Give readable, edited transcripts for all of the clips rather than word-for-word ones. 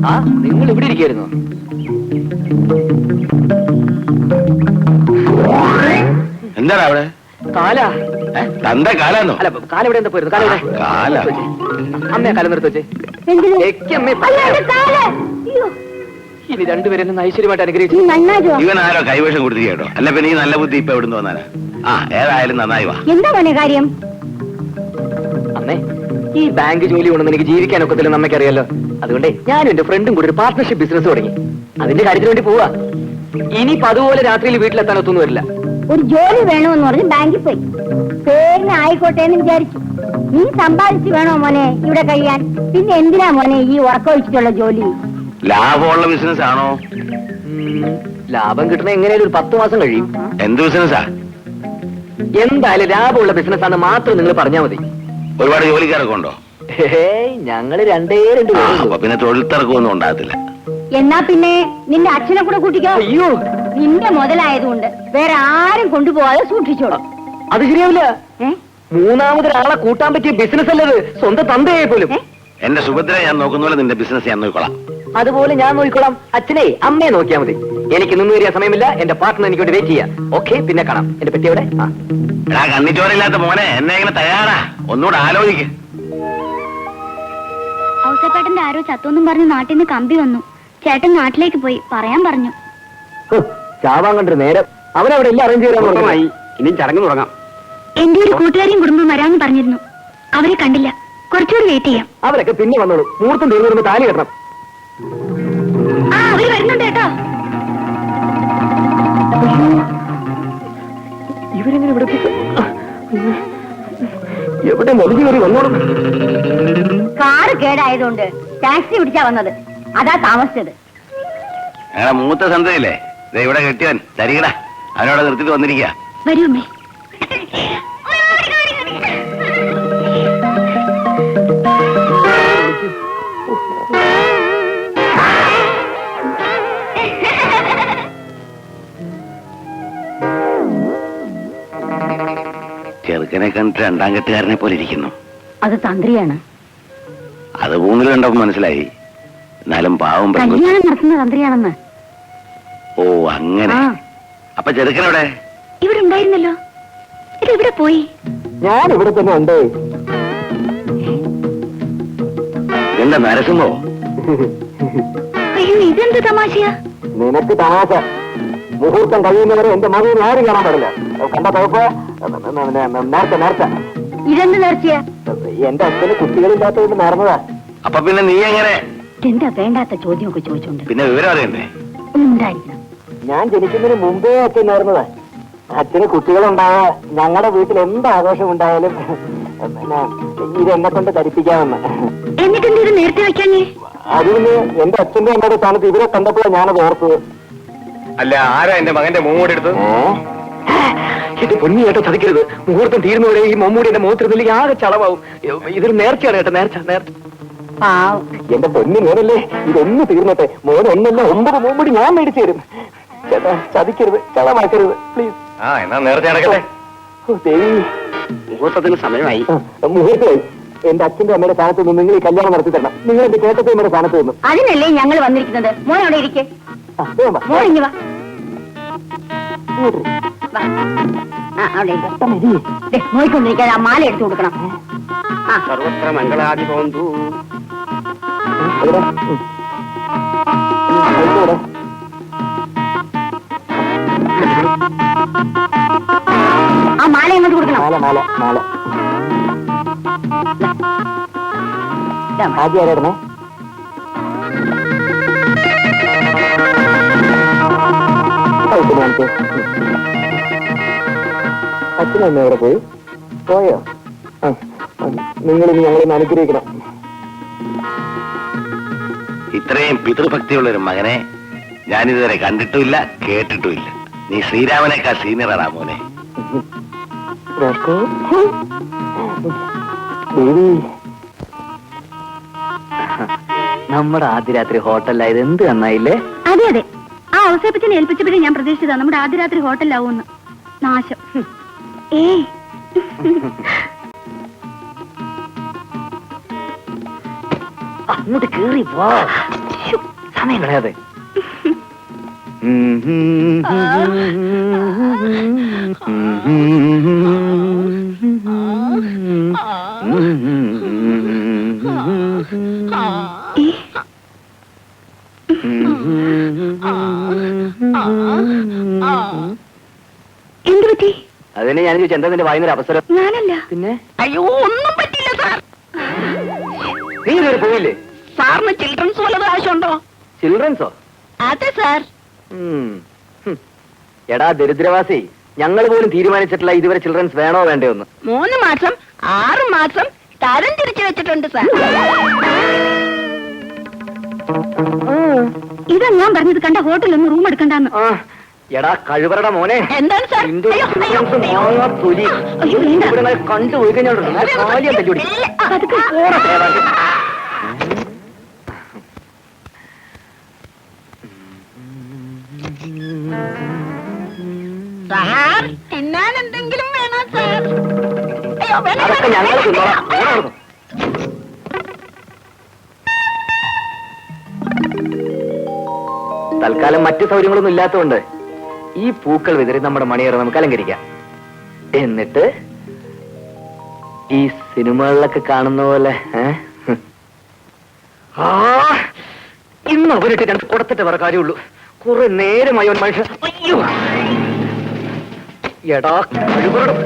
ആ, നിങ്ങൾ ഇവിടെ ഇരിക്കായിരുന്നു. എന്താണ് അവിടെ? കാല തന്റെ കാലാന്നോ? അല്ല, കാലെവിടെ എന്താ പോയിരുന്നു? കാല കാല അമ്മയെ കാലം നിർത്തി വെച്ചേ. ഇനി രണ്ടുപേരും ഐശ്വര്യമായിട്ട് അനുഗ്രഹിച്ചു. ഇവൻ ആരോ കൈവശം കൊടുത്തിരിക്കട്ടോ. അല്ല പിന്നെ ഈ നല്ല ബുദ്ധി ഇപ്പൊ എവിടുന്ന് വന്നാലാ? ആ, ഏതായാലും നന്നായി വാ. എന്താ മോനെ കാര്യം? അമ്മേ, ഈ ബാങ്ക് ജോലി കൊണ്ടൊന്നും എനിക്ക് ജീവിക്കാനൊക്കത്തില്ലെന്ന് അമ്മയ്ക്കറിയാലോ. അതുകൊണ്ടേ ഞാനും എന്റെ ഫ്രണ്ടും കൂടി ഒരു പാർട്ട്ണർഷിപ്പ് ബിസിനസ് തുടങ്ങി. അതിന്റെ കാര്യത്തിന് വേണ്ടി പോവാ. ഇനിയിപ്പോ അതുപോലെ രാത്രിയിൽ വീട്ടിലെത്താൻ ഒത്തൊന്നും വരില്ല. ഒരു ജോലി വേണമെന്ന് പറഞ്ഞ് ബാങ്കിൽ പോയി. പേരിന് ആയിക്കോട്ടെ എന്ന് വിചാരിച്ചു. നീ സമ്പാദിച്ചു വേണോ മോനെ ഇവിടെ കഴിയാൻ? പിന്നെ എന്തിനാ മോനെ ഈ ഉറക്കൊഴിച്ചിട്ടുള്ള ജോലി? ലാഭമുള്ള ബിസിനസ് ആണോ? ലാഭം കിട്ടണ എങ്ങനെയാലും ഒരു 10 മാസം കഴിയും. എന്ത് ബിസിനസ്സാ? എന്തായാലും ലാഭമുള്ള ബിസിനസ് ആണ് മാത്രം നിങ്ങൾ പറഞ്ഞാൽ മതി. ഒരുപാട് ജോലിക്കാരൊക്കെ ഉണ്ടോ? ഞങ്ങള് രണ്ടേ രണ്ട് അപ്പൊ പിന്നെ തൊഴിൽ തിരക്കൊന്നും ഉണ്ടാകത്തില്ല. എന്നാ പിന്നെ നിന്റെ അച്ഛനെ കൂടെ കൂട്ടിക്കോ. അയ്യോ, നിന്റെ മുതലായതുകൊണ്ട് വേറെ ആരും കൊണ്ടുപോകാതെ സൂക്ഷിച്ചോളൂ. അത് ശരിയാവില്ല. മൂന്നാമതൊരാളെ കൂട്ടാൻ പറ്റിയ ബിസിനസ് അല്ലത്. സ്വന്തം തന്തയെ പോലും. എന്റെ സുഭദ്ര ഞാൻ നോക്കുന്ന പോലെ നിന്റെ ബിസിനസ് ഞാൻ നോക്കിക്കോളാം. അതുപോലെ ഞാൻ നോക്കിക്കോളാം. അച്ഛനെ അമ്മയെ നോക്കിയാൽ മതി. എനിക്ക് നിന്ന് വരിക സമയമില്ല. എന്റെ പാർട്ട്ണർ എനിക്ക് വേണ്ടി വെയിറ്റ് ചെയ്യാം. ഓക്കെ, പിന്നെ കാണാം. എന്റെ പറ്റി എവിടെ? എടാ കണ്ണിച്ചോരില്ലാത്ത മോനെ, എന്നെ ഇങ്ങനെ തയ്യാറാ. ഒന്നുകൂടെ ആലോചിക്ക്. ഔസേപ്പേട്ടന്റെ ആരോ ചത്തൊന്നും പറഞ്ഞ് നാട്ടിൽ നിന്ന് കമ്പി വന്നു. ചേട്ടൻ നാട്ടിലേക്ക് പോയി പറയാൻ പറഞ്ഞു. ചാവാൻ കണ്ടൊരു നേരം. അവനവിടെ എല്ലാം അറേഞ്ച് ചെയ്താൽ ഇനിയും ചടങ്ങ് തുടങ്ങാം. എന്റെ ഒരു കൂട്ടുകാരിയും കുടുംബം വരാമെന്ന് പറഞ്ഞിരുന്നു. അവരെ കണ്ടില്ല. കുറച്ചുകൂടി വെയിറ്റ് ചെയ്യാം. അവരൊക്കെ പിന്നെ വന്നോളൂ. മുഹൂർത്തം തീർന്നു വരുമ്പോ താലി കെട്ടണം. ആ, അവര് വരുന്നുണ്ട് കേട്ടോ. ഇവരെങ്ങനെ ഇവിടെ എവിടെ മൊഴി കയറി വന്നോളും? കാറ് കേടായതുകൊണ്ട് ടാക്സി പിടിച്ചാ വന്നത്. അതാ താമസിച്ചത്. ഞങ്ങളുടെ മൂത്ത സന്തയില്ലേ ഇവിടെ കെട്ടിയവൻ തരികട, അവനോട് നിർത്തിട്ട് വന്നിരിക്കുക. വരൂ അമ്മേ. ചെറുക്കനെ കണ്ടിട്ട് രണ്ടാം കെട്ടുകാരനെ പോലെ ഇരിക്കുന്നു. അത് തന്ത്രിയാണ്. അത് മൂന്നിൽ കണ്ടപ്പോ മനസ്സിലായി. എന്നാലും പാവം കല്യാണം നടത്തുന്ന തന്ത്രിയാണെന്ന്. ഓ അങ്ങനെ. അപ്പൊ ചെറുക്കനവിടെ? ഇവിടെ ഉണ്ടായിരുന്നല്ലോ. ഇത് ഇവിടെ പോയി. ഞാൻ ഇവിടെ തന്നെ ഉണ്ട്. എന്താ നരസിംഹോ? അയ്യോ, ഇതെന്ത് തമാശയാ? നിനക്ക് തമാശ. മുഹൂർത്തം കഴിയുന്നവരെ എന്റെ മകൻ ആരും കാണാൻ പാടില്ല. കണ്ട കുഴപ്പ നേർച്ച നേർച്ച. ഇതെന്ത് നേർച്ചയാ? എന്റെ അച്ഛന് കുട്ടികളില്ലാത്തതുകൊണ്ട് നേർന്നതാ. അപ്പൊ പിന്നെ നീ എങ്ങനെ? എന്താ വേണ്ടാത്ത ചോദ്യമൊക്കെ ചോദിച്ചോണ്ട്? പിന്നെ വിവരം അറിയണ്ടേ? ഉണ്ടായിരിക്കണം. ഞാൻ ജനിക്കുന്നതിന് മുമ്പേ അച്ഛൻ നേർന്നതാ. അച്ഛന് കുട്ടികളുണ്ടായ ഞങ്ങളുടെ വീട്ടിൽ എന്ത് ആഘോഷം ഉണ്ടായാലും പിന്നെ ഇതെന്നെ കൊണ്ട് ധരിപ്പിക്കാമെന്ന്. എന്നിട്ട് ഇത് നേരത്തെ വെക്കാഞ്ഞേ? അതിന് എന്റെ അച്ഛന്റെ അമ്മയുടെ സ്ഥാനത്ത് ഇവരെ കണ്ടപ്പോഴാണ് ഞാനത് ഓർത്തത്. അല്ല, ആരാ എന്റെ മകന്റെ മൂങ്ങോട് എടുത്തത്? ഇത് പൊന്നി കേട്ടോ, ചതിക്കരുത്. മുഹൂർത്തം തീർന്നവരെ ഈ മമ്മൂടി എന്റെ മുഖത്തിരുന്നില്ലെങ്കിൽ ആകെ ചളവാവും. ഇതൊരു നേർച്ചയാണ് കേട്ടോ, നേർച്ച നേർച്ച. എന്റെ പൊന്നി മോനല്ലേ, ഇതൊന്ന് തീർന്നട്ടെ. മോൻ ഒന്നല്ല 9 മമ്മൂടി ഞാൻ മേടിച്ചു തരും. ചേട്ടാ ചതിക്കരുത്, ചളമാക്കരുത് പ്ലീസ്. എന്നാ നേരത്തെ നടക്കട്ടെ. ദേവി, മുഹൂർത്തത്തിന് സമയമായി. മുഹൂർത്തമായി. എന്റെ അച്ഛന്റെ അമ്മയുടെ സ്ഥാനത്ത് നിന്ന് നിങ്ങൾ ഈ കല്യാണം നടത്തി തരണം. നിങ്ങൾ എന്റെ കേട്ടത്തമ്മയുടെ സ്ഥാനത്ത് നിന്നു. അതിനല്ലേ ഞങ്ങൾ വന്നിരിക്കുന്നത്. മോൻ അവിടെ ഇരിക്കേ. മോൻ ഇങ്ങ് വാ. നോയിക്കൊണ്ടിരിക്കാതെ ആ മാല എടുത്തു കൊടുക്കണം. സർവത്ര മംഗളാദി പോന്തു. ആ മാല എങ്ങോട്ട് കൊടുക്കണം? മാല മാല മാല. ആദ്യം ആരായിരുന്നേ? അച്ഛനമ്മ എവിടെ പോയി? പോയോ? നിങ്ങളിനി ഞങ്ങളൊന്ന് അനുഗ്രഹിക്കണം. ഇത്രയും പിതൃഭക്തിയുള്ള ഒരു മകനെ ഞാനിതുവരെ കണ്ടിട്ടുമില്ല, കേട്ടിട്ടുമില്ല. നീ ശ്രീരാമനേക്കാൾ സീനിയറാണ് മോനെ. നമ്മുടെ ആദ്യ രാത്രി ഹോട്ടലിലായത് എന്ത് നന്നായില്ലേ? അതെ അതെ, ആ ഔസേപ്പച്ചനെ ഏൽപ്പിച്ചപ്പോഴേ ഞാൻ പ്രതീക്ഷിച്ചതാ നമ്മുടെ ആദ്യ രാത്രി ഹോട്ടലിലാവുമെന്ന്. നാശം. അങ്ങോട്ട് കേറി പോ. സമയം കളയാതെ. എന്ത് പറ്റി? അതിനെ ഞാൻ ചോദിച്ചു, എന്താ നിന്റെ വായുന്നൊരു അവസരം? ഞാനല്ല. പിന്നെ അയ്യോ ഒന്നും പറ്റില്ല സാർ. നീ ഇതുവരെ പോയില്ലേ? സാറിന് ചിൽഡ്രൻസ് വല്ലതും ആവശ്യമുണ്ടോ? ചിൽഡ്രൻസോ? അതെ സാർ. എടാ ദരിദ്രവാസി, ഞങ്ങൾ പോലും തീരുമാനിച്ചിട്ടില്ല ഇതുവരെ ചിൽഡ്രൻസ് വേണോ വേണ്ടയോ എന്ന്. 3 മാസം 6 മാസം തരം തിരിച്ചു വെച്ചിട്ടുണ്ട് സാർ. ഇതാ ഞാൻ പറഞ്ഞത്, കണ്ട ഹോട്ടലൊന്നും റൂം എടുക്കണ്ടെന്ന്. എടാ കഴിവറട മോനെ, എന്താണ് സാർ? നിന്റെ അയ്യോ, അയ്യോ, ചിൽഡ്രൻസ് അയ്യോ. മാങ്ങാ തൊലി. അയ്യോ, വേണ്ട. ഇവിടെ കണ്ടുപോയി കഴിഞ്ഞാൽ കാലിയാ തല്ലി. പതുക്കെ. സാർ തിന്നാൻ എന്തെങ്കിലും വേണോ സാർ? അയ്യോ വേണ്ട, അതൊക്കെ ഞങ്ങൾ തിന്നോളാം. അയ്യോ. ഓടാ. തൽക്കാലം മറ്റു സൗകര്യങ്ങളൊന്നും ഇല്ലാത്തതുകൊണ്ട് ഈ പൂക്കൾ വിതറി നമ്മുടെ മണിയറ നമുക്ക് അലങ്കരിക്കാം. എന്നിട്ട് ഈ സിനിമകളിലൊക്കെ കാണുന്ന പോലെ ഇന്ന് അവരിട്ട് ഞാൻ കൊടുത്തിട്ട് വേറെ കാര്യമുള്ളൂ. കുറെ നേരമായി ഒരു മനുഷ്യൻ. അയ്യോ എടാ കഴിവറടം.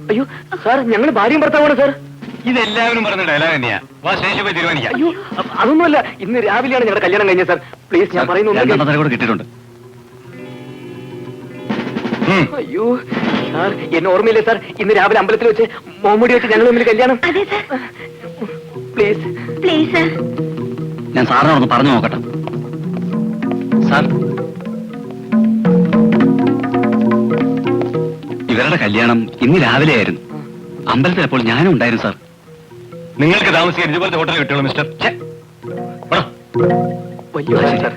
അയ്യോ സാർ, ഞങ്ങൾ ഭാര്യയും ഭർത്താവാണ് സാർ. ഇതെല്ലാവരും പറഞ്ഞ ഡയലോഗ് തന്നെയാ. വാ സ്റ്റേഷൻ പോയി തീരുമാനിക്കാം. അയ്യോ അതൊന്നുമല്ല, ഇന്ന് രാവിലെയാണ് ഞങ്ങളുടെ കല്യാണം കഴിഞ്ഞത് സാർ. പ്ലീസ് ഞാൻ പറയുന്നു. കൂടെ കിട്ടിയിട്ടുണ്ട്. അയ്യോ സാർ, എന്നെ ഓർമ്മയില്ലേ സാർ, ഇന്ന് രാവിലെ അമ്പലത്തിൽ വെച്ച് മോമുടി വെച്ച് ഞങ്ങൾ തമ്മിൽ കല്യാണം. അതെ സാർ. Please please sir. ഞാൻ സാറിനോടൊന്ന് പറഞ്ഞു നോക്കട്ടെ. സാർ, ഇവരുടെ കല്യാണം ഇന്ന് രാവിലെ ആയിരുന്നു. അമ്പലത്തിൽ അപ്പോൾ ഞാനും ഉണ്ടായിരുന്നു സാർ. നിങ്ങൾക്ക് താമസിക്കാൻ ഇതുപോലത്തെ ഹോട്ടൽ കിട്ടുള്ളൂ മിസ്റ്റർ. വലിയ ആശയം സാർ.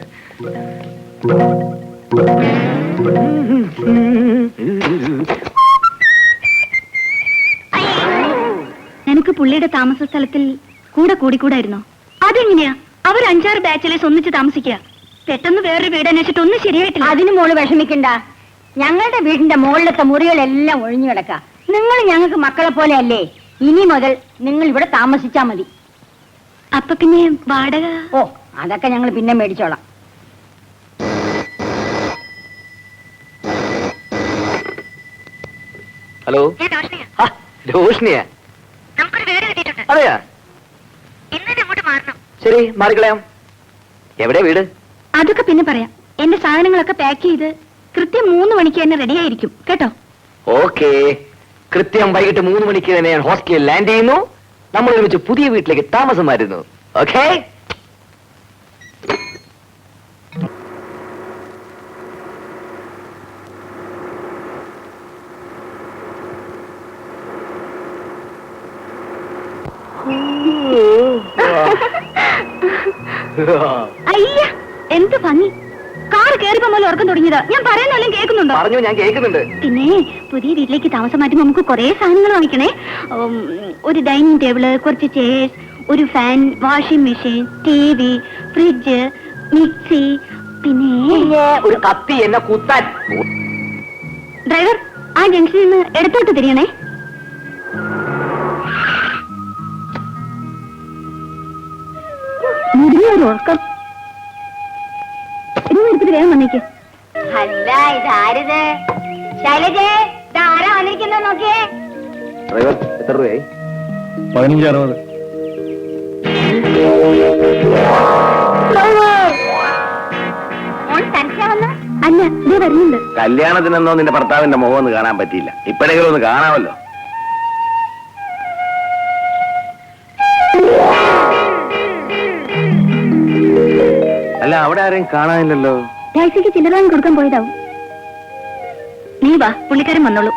നിനക്ക് പുള്ളിയുടെ താമസ സ്ഥലത്തിൽ കൂടെ കൂടിക്കൂടായിരുന്നോ? അതെങ്ങനെയാ? അവർ 5-6 ബാച്ചിലേഴ്സ് ഒന്നിച്ച് താമസിക്കുക. പെട്ടെന്ന് വേറൊരു വീട് അന്വേഷിച്ചിട്ട് ഒന്നും ശരിയായിട്ടില്ല. അതിന് മോള് വിഷമിക്കണ്ട. ഞങ്ങളുടെ വീടിന്റെ മുകളിലത്തെ മുറികളെല്ലാം ഒഴിഞ്ഞു കിടക്ക. നിങ്ങൾ ഞങ്ങൾക്ക് മക്കളെ പോലെ അല്ലേ? ഇനി മുതൽ നിങ്ങൾ ഇവിടെ താമസിച്ചാ മതി. അപ്പൊ പിന്നെ വാടക? ഓ, അതൊക്കെ ഞങ്ങൾ പിന്നെ മേടിച്ചോളാം. ഹലോ. രോഷ്നിയാ? നമുക്കൊരു വീട് കിട്ടിയിട്ടുണ്ട്. അതെയാ? ഇന്നലെ അങ്ങോട്ട് മാറണം. ശരി, മാറിക്കളയാം. എവിടെ വീട്? അതൊക്കെ പിന്നെ പറയാം. എന്റെ സാധനങ്ങളൊക്കെ പാക്ക് ചെയ്ത് കൃത്യം 3 മണിക്ക് തന്നെ റെഡി ആയിരിക്കും കേട്ടോ. ഓക്കെ. കൃത്യം വൈകിട്ട് 3 മണിക്ക് തന്നെ ഞാൻ ഹോസ്റ്റലിൽ ലാൻഡ് ചെയ്യുന്നു. നമ്മൾ ഒരുമിച്ച് പുതിയ വീട്ടിലേക്ക് താമസം മാറുന്നു. ഓക്കെ. അയ്യ, എന്ത് ഭംഗി. കാർ കയറിപ്പോ മുതൽ ഉറക്കം തുടങ്ങിയതാ. ഞാൻ പറയുന്നതെല്ലാം കേൾക്കുന്നുണ്ടോ? പറഞ്ഞു, ഞാൻ കേൾക്കുന്നുണ്ട്. പിന്നെ പുതിയ വീട്ടിലേക്ക് താമസം മാറ്റുമ്പോൾ നമുക്ക് കുറെ സാധനങ്ങൾ വാങ്ങിക്കണേ. ഒരു ഡൈനിങ് ടേബിള്, കുറച്ച് ചെയർസ്, ഒരു fan, washing machine, TV, fridge, mixie, പിന്നെ ഒരു കത്തി എന്നെ കുത്താൻ. ഡ്രൈവർ, ആ ജംഗ്ഷനിൽ നിന്ന് ഇടത്തോട്ട് തിരിയണേ. മുടിയൊരു ഉറക്കം. എടുത്തിട്ട് വേഗം വന്നേക്ക്. അല്ല, ഇതാരിത്? ശൈലജേ, ഇതാരാ വന്നിരിക്കുന്നത് നോക്കിയേ. ഡ്രൈവർ, എത്ര രൂപയായി? 15-60. മോൻ തനിച്ചാ വന്ന? അല്ല, ഇതേ വരുന്നുണ്ട്. കല്യാണത്തിനെന്നോ നിന്റെ ഭർത്താവിന്റെ മുഖം ഒന്ന് കാണാൻ പറ്റിയില്ല. ഇപ്പോഴെങ്കിലും ഒന്ന് കാണാമല്ലോ. അല്ല, അവിടെ ആരെയും കാണാനില്ലല്ലോ. ടാക്സിക്ക് ചില്ലറാൻ കൊടുക്കാൻ പോയതാവും. നീ വാ, പുള്ളിക്കാരൻ വന്നോളൂ.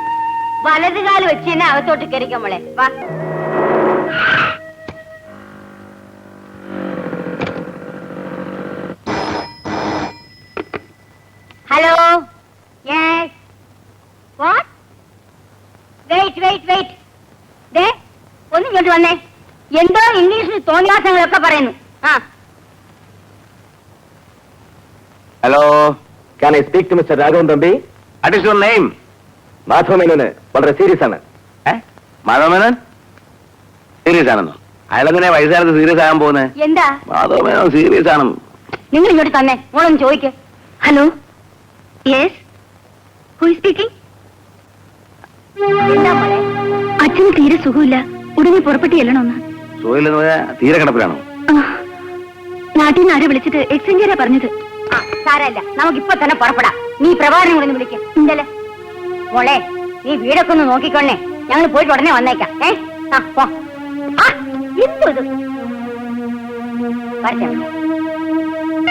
വലത് കാല് വെച്ച് തന്നെ അകത്തോട്ട് കയറിക്കാൻ മോളെ. വാ. Hello. Yes. What? Wait wait wait. ദേ, ഒന്ന് ഇങ്ങോട്ട് വന്നേ. എന്തോ ഇംഗ്ലീഷിൽ തോന്നിയാസങ്ങളൊക്കെ പറയുന്നു. ആ hello, Can I speak to Mr. Raghavan Thampi? What is your name? Madhava മേനോന് വളരെ സീരിയസ് ആണ്. മാധവമേനോൻ സീരിയസ് ആണെന്നോ? അയാളെങ്ങനെ വയസ്സാലത്ത് സീരിയസ് ആകാൻ പോകുന്നത്? എന്താ മാധവമേനോൻ സീരിയസ് ആണ്. നിങ്ങൾ ഇങ്ങോട്ട് തന്നെ. മോളൊന്ന് ചോദിക്ക്. Hello, yes, who is speaking? എന്താ മോളെ? അച്ഛന് തീരെ സുഖമില്ല, ഉടനെ പുറപ്പെട്ട് ചെല്ലണമെന്ന്. സുഖമില്ലെന്ന് പറഞ്ഞാൽ തീരെ കിടപ്പിലാണോ? നാട്ടിൽ നിന്ന് ആരെ വിളിച്ചിട്ട് എക്സ്ചേഞ്ചാരാ പറഞ്ഞത്. ആ സാരല്ല, നമുക്കിപ്പൊ തന്നെ പുറപ്പെടാം. നീ പ്രഭാകരൻ കൂടെ ഒന്ന് വിളിക്ക്. ഇന്തല്ലേ മോളെ, നീ വീടൊക്കെ ഒന്ന് നോക്കിക്കൊണ്ടേ. ഞങ്ങൾ പോയിട്ട് ഉടനെ വന്നേക്കാം. ആ പോ. ആ, എന്തോ ഇത്? വരട്ടെ.